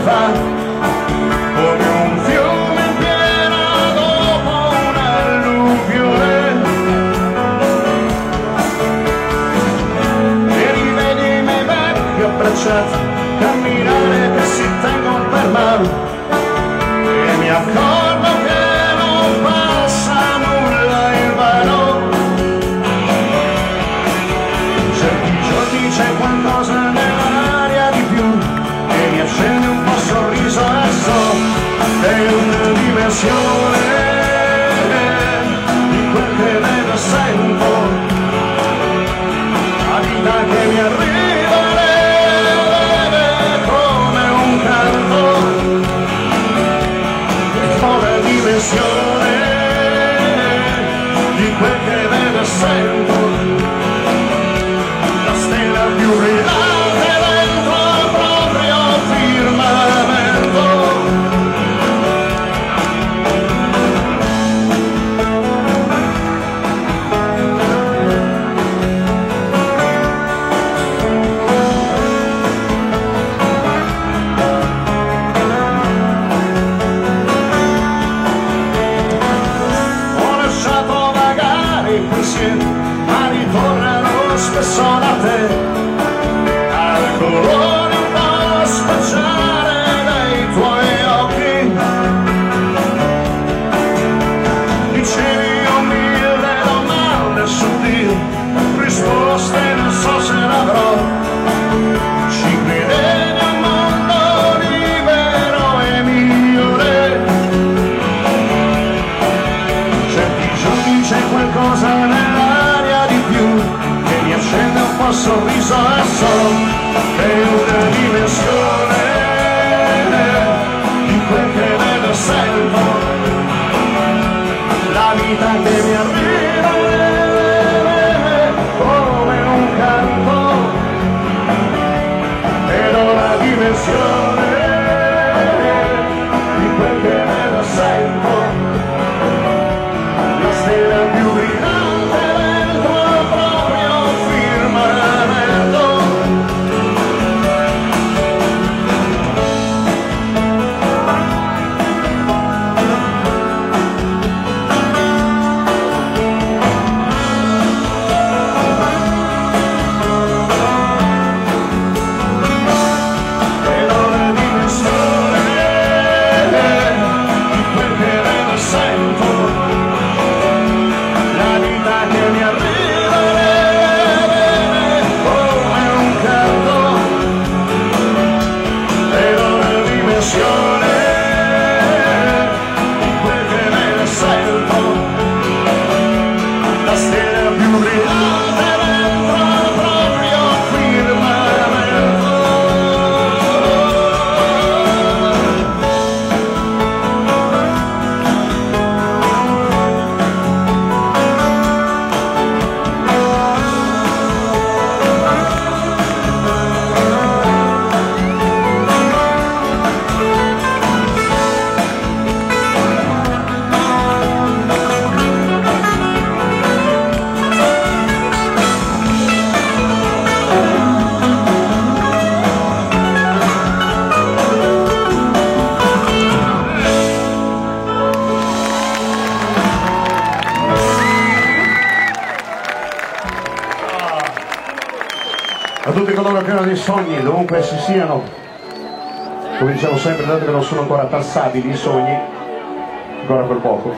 fa, come un fiume in piena dopo un'alluvione. E rivedi i miei vecchi abbracciati camminare che si tengono per mano, e mi accorgo che non passa nulla in vano. Certi giorni c'è qualcosa nell'aria di più che mi accende un po' sorriso e so è una dimensione di quel che vedo e sento, la vita che mi arriva come un canto, è una dimensione di quel che vedo e sento, la stella più brillante dentro il proprio firmamento. Ho lasciato vagare i pensieri, ma ritornano spesso da te, al colore un po' speciale dei tuoi occhi. Dicevi ho mille domande su Dio, risposte non so se ne avrò. Ci credevi a un mondo libero e migliore. Certi giorni c'è qualcosa nell'aria di più che mi accende un po' il sorriso e so è una dimensione di quel che vedo e sento, la vita che mi arriva come un canto, vedo la dimensione di quel che vedo e sento, la stella più brillante dentro il proprio firmamento. Vedo la dimensione di quel che vedo e sento, la vita che mi arriva come un canto, vedo la dimensione di quel che vedo e sento, la stella più brillante dentro il proprio firmamento. A tutti coloro che hanno dei sogni, dovunque essi siano, come dicevo sempre, dato che non sono ancora tassabili i sogni, ancora per poco.